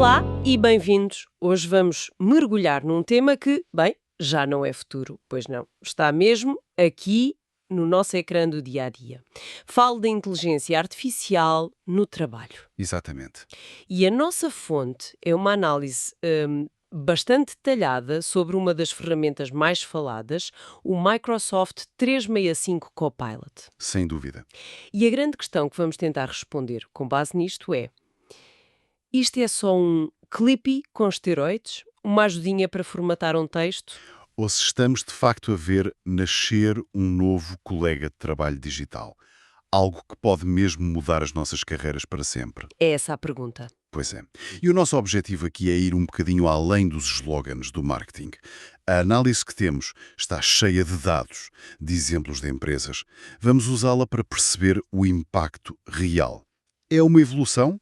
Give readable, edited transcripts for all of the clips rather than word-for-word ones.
Olá e bem-vindos. Hoje vamos mergulhar num tema que, bem, já não é futuro, pois não. Está mesmo aqui no nosso ecrã do dia a dia. Falo da inteligência artificial no trabalho. Exatamente. E a nossa fonte é uma análise bastante detalhada sobre uma das ferramentas mais faladas, o Microsoft 365 Copilot. Sem dúvida. E a grande questão que vamos tentar responder com base nisto é: isto é só um clippy com esteroides? Uma ajudinha para formatar um texto? Ou se estamos de facto a ver nascer um novo colega de trabalho digital. Algo que pode mesmo mudar as nossas carreiras para sempre. É essa a pergunta. Pois é. E o nosso objetivo aqui é ir um bocadinho além dos slogans do marketing. A análise que temos está cheia de dados, de exemplos de empresas. Vamos usá-la para perceber o impacto real. É uma evolução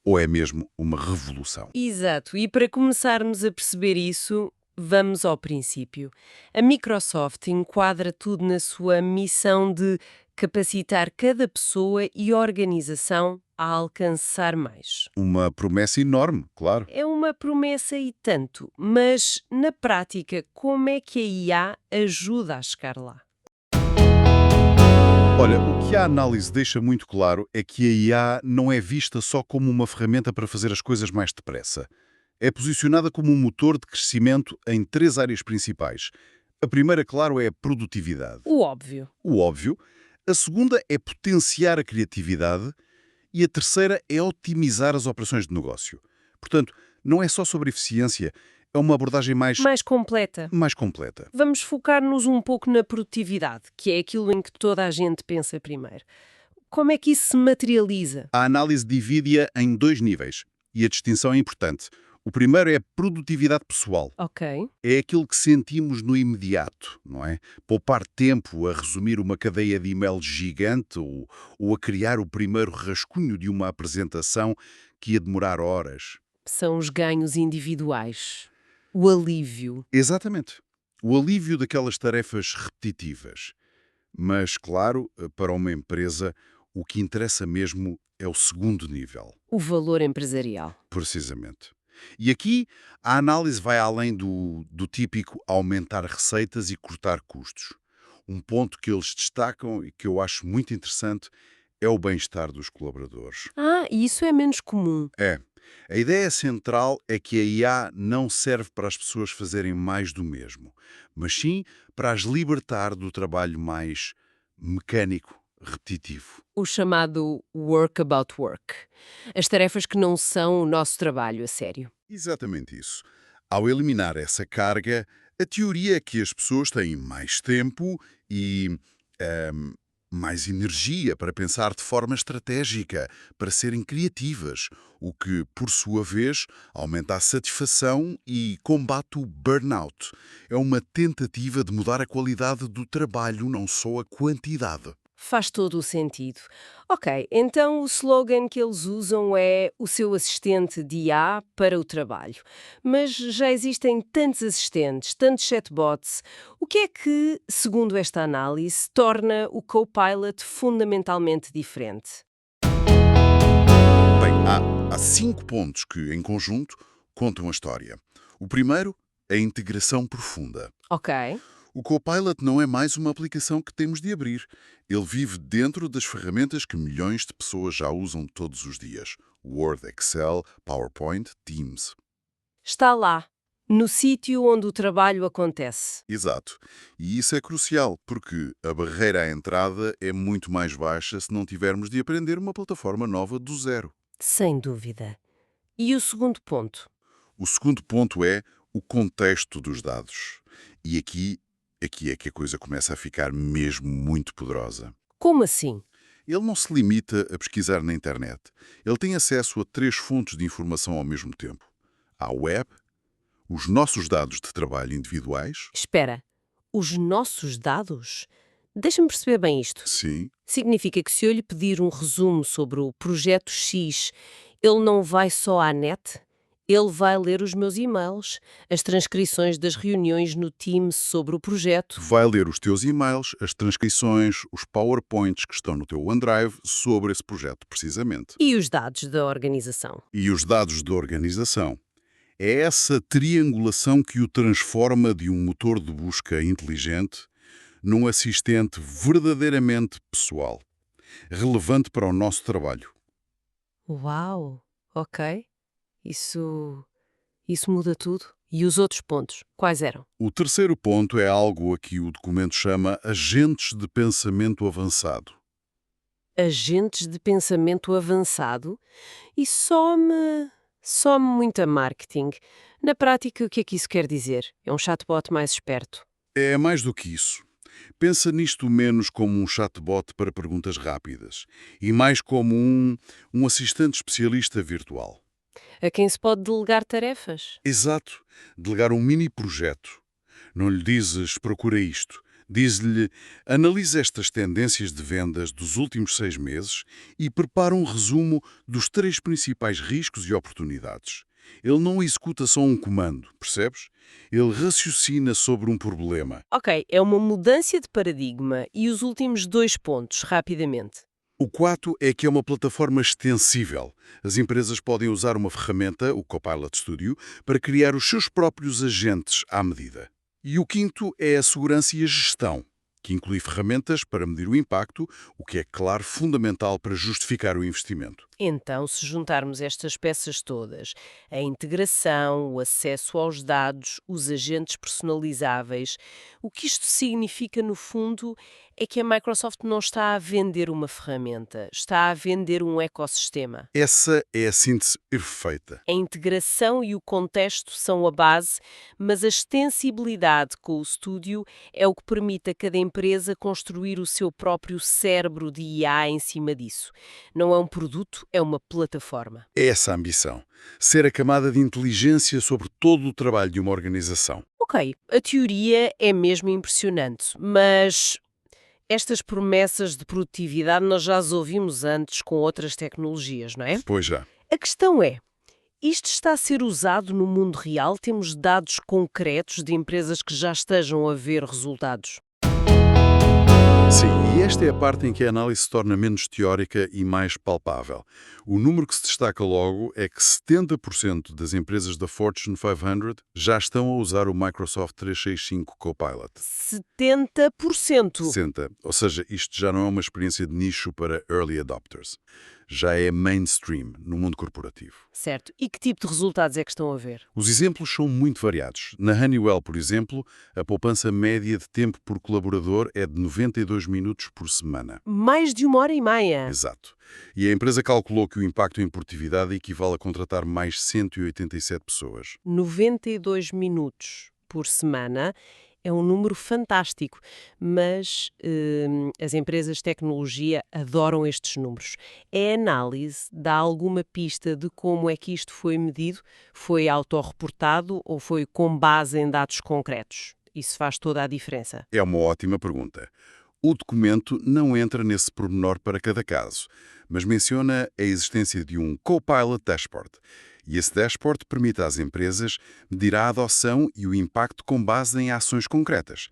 ou é mesmo uma revolução? Exato, e para começarmos a perceber isso, vamos ao princípio. A Microsoft enquadra tudo na sua missão de capacitar cada pessoa e organização a alcançar mais. Uma promessa enorme, claro. É uma promessa e tanto, mas na prática, como é que a IA ajuda a chegar lá? Olha, o que a análise deixa muito claro é que a IA não é vista só como uma ferramenta para fazer as coisas mais depressa. É posicionada como um motor de crescimento em três áreas principais. A primeira, claro, é a produtividade. O óbvio. O óbvio. A segunda é potenciar a criatividade. E a terceira é otimizar as operações de negócio. Portanto, não é só sobre eficiência, é uma abordagem Mais completa. mais completa. Vamos focar-nos um pouco na produtividade, que é aquilo em que toda a gente pensa primeiro. Como é que isso se materializa? A análise divide-a em dois níveis, e a distinção é importante. O primeiro é a produtividade pessoal. Ok. É aquilo que sentimos no imediato, não é? Poupar tempo a resumir uma cadeia de e-mail gigante ou a criar o primeiro rascunho de uma apresentação que ia demorar horas. São os ganhos individuais. O alívio. Exatamente. O alívio daquelas tarefas repetitivas. Mas, claro, para uma empresa, o que interessa mesmo é o segundo nível, O valor empresarial. precisamente. E aqui a análise vai além do típico aumentar receitas e cortar custos. Um ponto que eles destacam e que eu acho muito interessante é o bem-estar dos colaboradores. Ah, e isso é menos comum. É. A ideia central é que a IA não serve para as pessoas fazerem mais do mesmo, mas sim para as libertar do trabalho mais mecânico, repetitivo. O chamado work about work. As tarefas que não são o nosso trabalho a sério. Exatamente isso. Ao eliminar essa carga, a teoria é que as pessoas têm mais tempo e ehm, mais energia para pensar de forma estratégica, para serem criativas, o que, por sua vez, aumenta a satisfação e combate o burnout. É uma tentativa de mudar a qualidade do trabalho, não só a quantidade. Faz todo o sentido. Ok, então o slogan que eles usam é o seu assistente de IA para o trabalho. Mas já existem tantos assistentes, tantos chatbots. O que é que, segundo esta análise, torna o Copilot fundamentalmente diferente? Bem, há cinco pontos que, em conjunto, contam a história. O primeiro, a integração profunda. Ok. O Copilot não é mais uma aplicação que temos de abrir. Ele vive dentro das ferramentas que milhões de pessoas já usam todos os dias. Word, Excel, PowerPoint, Teams. Está lá, no sítio onde o trabalho acontece. Exato. E isso é crucial, porque a barreira à entrada é muito mais baixa se não tivermos de aprender uma plataforma nova do zero. Sem dúvida. E o segundo ponto? O segundo ponto é o contexto dos dados. E aqui é que a coisa começa a ficar mesmo muito poderosa. Como assim? Ele não se limita a pesquisar na internet. Ele tem acesso a três fontes de informação ao mesmo tempo. A web, os nossos dados de trabalho individuais. Espera, os nossos dados? Deixa-me perceber bem isto. Sim, Significa que se eu lhe pedir um resumo sobre o projeto X, ele não vai só à net? Ele vai ler os meus e-mails, as transcrições das reuniões no Teams sobre o projeto. Vai ler os teus e-mails, as transcrições, os PowerPoints que estão no teu OneDrive sobre esse projeto, precisamente. E os dados da organização. E os dados da organização. É essa triangulação que o transforma de um motor de busca inteligente num assistente verdadeiramente pessoal, relevante para o nosso trabalho. Uau! Ok. Isso muda tudo. E os outros pontos, quais eram? O terceiro ponto é algo a que o documento chama agentes de pensamento avançado. Agentes de pensamento avançado e some muito a marketing. Na prática, o que é que isso quer dizer? É um chatbot mais esperto. É mais do que isso. Pensa nisto menos como um chatbot para perguntas rápidas e mais como um assistente especialista virtual. A quem se pode delegar tarefas. Exato. Delegar um mini projeto. Não lhe dizes procura isto. Diz-lhe analisa estas tendências de vendas dos últimos 6 meses e prepara um resumo dos 3 principais riscos e oportunidades. Ele não executa só um comando, percebes? Ele raciocina sobre um problema. Ok, é uma mudança de paradigma. E os últimos 2 pontos, rapidamente. O quarto é que é uma plataforma extensível. As empresas podem usar uma ferramenta, o Copilot Studio, para criar os seus próprios agentes à medida. E o quinto é a segurança e a gestão, que inclui ferramentas para medir o impacto, o que é, claro, fundamental para justificar o investimento. Então, se juntarmos estas peças todas, a integração, o acesso aos dados, os agentes personalizáveis, o que isto significa, no fundo, é que a Microsoft não está a vender uma ferramenta, está a vender um ecossistema. Essa é a síntese perfeita. A integração e o contexto são a base, mas a extensibilidade com o estúdio é o que permite a cada empresa construir o seu próprio cérebro de IA em cima disso. Não é um produto, é uma plataforma. É essa a ambição. Ser a camada de inteligência sobre todo o trabalho de uma organização. Ok, a teoria é mesmo impressionante, mas estas promessas de produtividade nós já as ouvimos antes com outras tecnologias, não é? Pois já. A questão é, isto está a ser usado no mundo real? Temos dados concretos de empresas que já estejam a ver resultados? Sim, e esta é a parte em que a análise se torna menos teórica e mais palpável. O número que se destaca logo é que 70% das empresas da Fortune 500 já estão a usar o Microsoft 365 Copilot. 70%! 60%. Ou seja, isto já não é uma experiência de nicho para early adopters. Já é mainstream no mundo corporativo. Certo. E que tipo de resultados é que estão a ver? Os exemplos são muito variados. Na Honeywell, por exemplo, a poupança média de tempo por colaborador é de 92 minutos por semana. Mais de 1h30. Exato. E a empresa calculou que o impacto em produtividade equivale a contratar mais 187 pessoas. 92 minutos por semana é um número fantástico, mas as empresas de tecnologia adoram estes números. A análise dá alguma pista de como é que isto foi medido? Foi autorreportado ou foi com base em dados concretos? Isso faz toda a diferença. É uma ótima pergunta. O documento não entra nesse pormenor para cada caso, mas menciona a existência de um Copilot Dashboard. E esse dashboard permite às empresas medir a adoção e o impacto com base em ações concretas,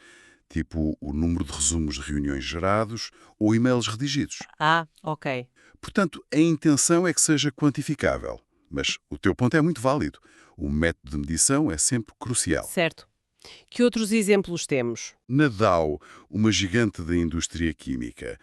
tipo o número de resumos de reuniões gerados ou e-mails redigidos. Ah, ok. Portanto, a intenção é que seja quantificável, mas o teu ponto é muito válido. O método de medição é sempre crucial. Certo. Que outros exemplos temos? Na Dow, uma gigante da indústria química,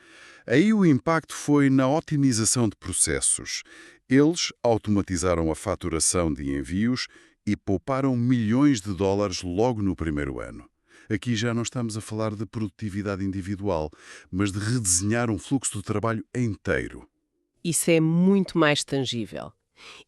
aí o impacto foi na otimização de processos. Eles automatizaram a faturação de envios e pouparam milhões de dólares logo no primeiro ano. Aqui já não estamos a falar de produtividade individual, mas de redesenhar um fluxo de trabalho inteiro. Isso é muito mais tangível.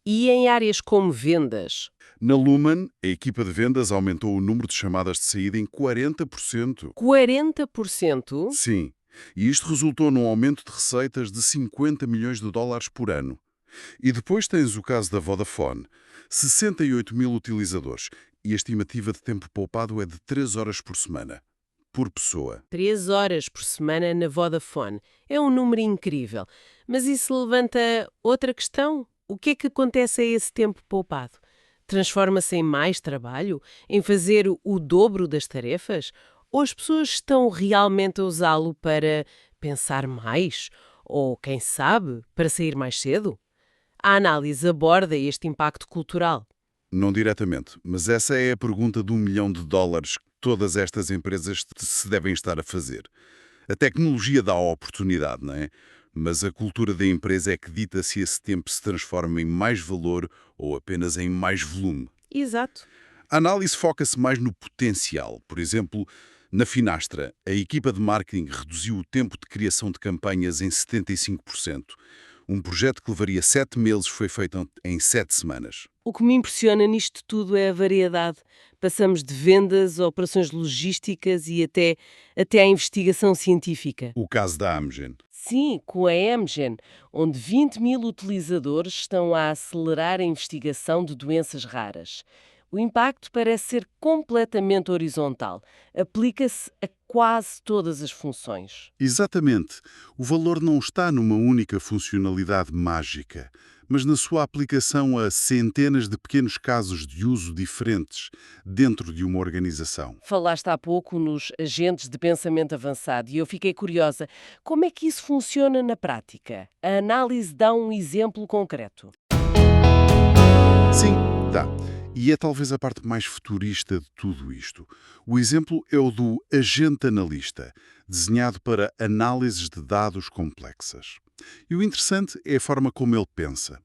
E em áreas como vendas? Na Lumen, a equipa de vendas aumentou o número de chamadas de saída em 40%. 40%? Sim, e isto resultou num aumento de receitas de 50 milhões de dólares por ano. E depois tens o caso da Vodafone, 68 mil utilizadores, e a estimativa de tempo poupado é de 3 horas por semana, por pessoa. 3 horas por semana na Vodafone. É um número incrível. Mas isso levanta outra questão. O que é que acontece a esse tempo poupado? Transforma-se em mais trabalho? Em fazer o dobro das tarefas? Ou as pessoas estão realmente a usá-lo para pensar mais? Ou, quem sabe, para sair mais cedo? A análise aborda este impacto cultural. Não diretamente, mas essa é a pergunta de US$ 1 milhão que todas estas empresas se devem estar a fazer. A tecnologia dá a oportunidade, não é? Mas a cultura da empresa é que dita se esse tempo se transforma em mais valor ou apenas em mais volume. Exato. A análise foca-se mais no potencial. Por exemplo, na Finastra, a equipa de marketing reduziu o tempo de criação de campanhas em 75%. Um projeto que levaria 7 meses foi feito em 7 semanas. O que me impressiona nisto tudo é a variedade. Passamos de vendas a operações logísticas e até à investigação científica. O caso da Amgen. Sim, com a Amgen, onde 20 mil utilizadores estão a acelerar a investigação de doenças raras. O impacto parece ser completamente horizontal. Aplica-se a quase todas as funções. Exatamente. O valor não está numa única funcionalidade mágica, mas na sua aplicação a centenas de pequenos casos de uso diferentes dentro de uma organização. Falaste há pouco nos agentes de pensamento avançado e eu fiquei curiosa. Como é que isso funciona na prática? A análise dá um exemplo concreto. Sim, dá. E é talvez a parte mais futurista de tudo isto. O exemplo é o do agente analista, desenhado para análises de dados complexas. E o interessante é a forma como ele pensa.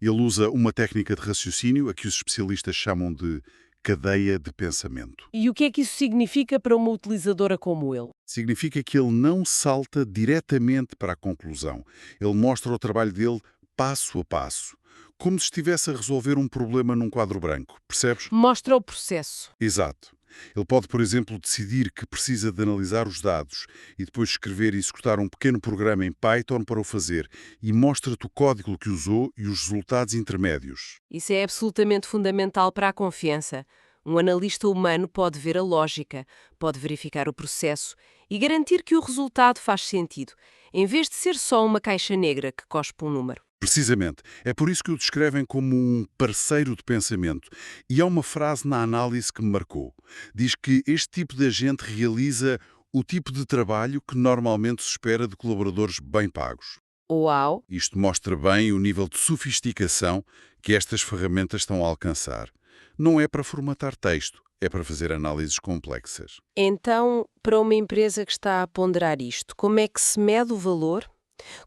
Ele usa uma técnica de raciocínio a que os especialistas chamam de cadeia de pensamento. E o que é que isso significa para uma utilizadora como ele? Significa que ele não salta diretamente para a conclusão. Ele mostra o trabalho dele passo a passo, como se estivesse a resolver um problema num quadro branco, percebes? Mostra o processo. Exato. Ele pode, por exemplo, decidir que precisa de analisar os dados e depois escrever e executar um pequeno programa em Python para o fazer e mostra-te o código que usou e os resultados intermédios. Isso é absolutamente fundamental para a confiança. Um analista humano pode ver a lógica, pode verificar o processo e garantir que o resultado faz sentido, em vez de ser só uma caixa negra que cospe um número. Precisamente. É por isso que o descrevem como um parceiro de pensamento. E há uma frase na análise que me marcou. Diz que este tipo de agente realiza o tipo de trabalho que normalmente se espera de colaboradores bem pagos. Uau! Isto mostra bem o nível de sofisticação que estas ferramentas estão a alcançar. Não é para formatar texto, é para fazer análises complexas. Então, para uma empresa que está a ponderar isto, como é que se mede o valor?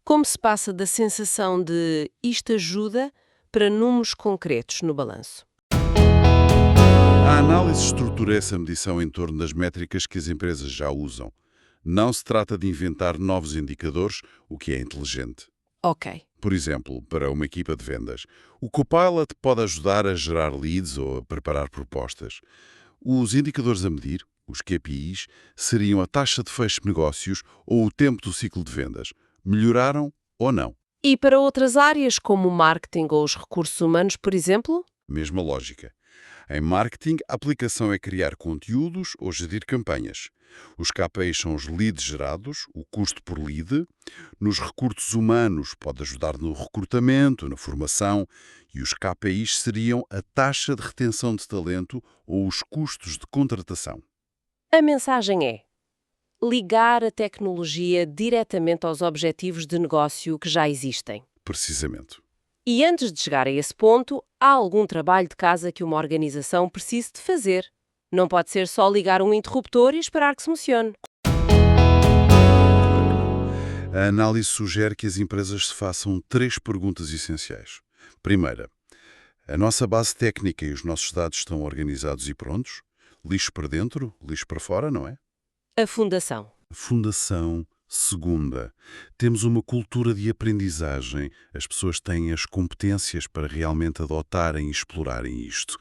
Como se passa da sensação de isto ajuda para números concretos no balanço? A análise estrutura essa medição em torno das métricas que as empresas já usam. Não se trata de inventar novos indicadores, o que é inteligente. Ok. Por exemplo, para uma equipa de vendas, o Copilot pode ajudar a gerar leads ou a preparar propostas. Os indicadores a medir, os KPIs, seriam a taxa de fecho de negócios ou o tempo do ciclo de vendas. Melhoraram ou não? E para outras áreas, como o marketing ou os recursos humanos, por exemplo? Mesma lógica. Em marketing, a aplicação é criar conteúdos ou gerir campanhas. Os KPIs são os leads gerados, o custo por lead. Nos recursos humanos, pode ajudar no recrutamento, na formação. E os KPIs seriam a taxa de retenção de talento ou os custos de contratação. A mensagem é ligar a tecnologia diretamente aos objetivos de negócio que já existem. Precisamente. E antes de chegar a esse ponto, há algum trabalho de casa que uma organização precise de fazer. Não pode ser só ligar um interruptor e esperar que se funcione. A análise sugere que as empresas se façam 3 perguntas essenciais. Primeira, a nossa base técnica e os nossos dados estão organizados e prontos? Lixo para dentro, lixo para fora, não é? A fundação. Fundação. Segunda, temos uma cultura de aprendizagem. As pessoas têm as competências para realmente adotarem e explorarem isto.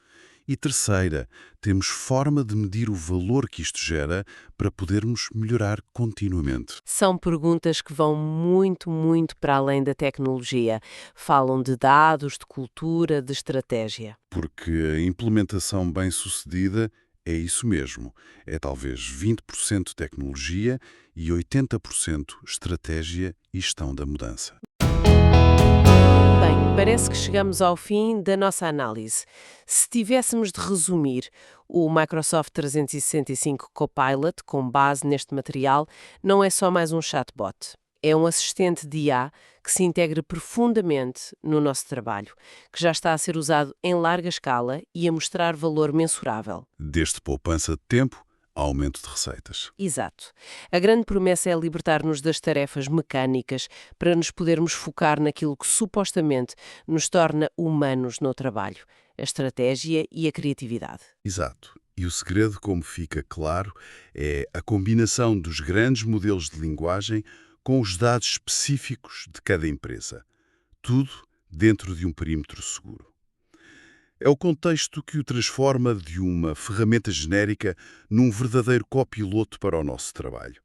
E terceira, temos forma de medir o valor que isto gera para podermos melhorar continuamente. São perguntas que vão muito, muito para além da tecnologia. Falam de dados, de cultura, de estratégia. Porque a implementação bem-sucedida é isso mesmo. É talvez 20% tecnologia e 80% estratégia e gestão da mudança. Bem, parece que chegamos ao fim da nossa análise. Se tivéssemos de resumir, o Microsoft 365 Copilot, com base neste material, não é só mais um chatbot. É um assistente de IA que se integra profundamente no nosso trabalho, que já está a ser usado em larga escala e a mostrar valor mensurável. Desde poupança de tempo a aumento de receitas. Exato. A grande promessa é libertar-nos das tarefas mecânicas para nos podermos focar naquilo que supostamente nos torna humanos no trabalho, a estratégia e a criatividade. Exato. E o segredo, como fica claro, é a combinação dos grandes modelos de linguagem com os dados específicos de cada empresa. Tudo dentro de um perímetro seguro. É o contexto que o transforma de uma ferramenta genérica num verdadeiro copiloto para o nosso trabalho.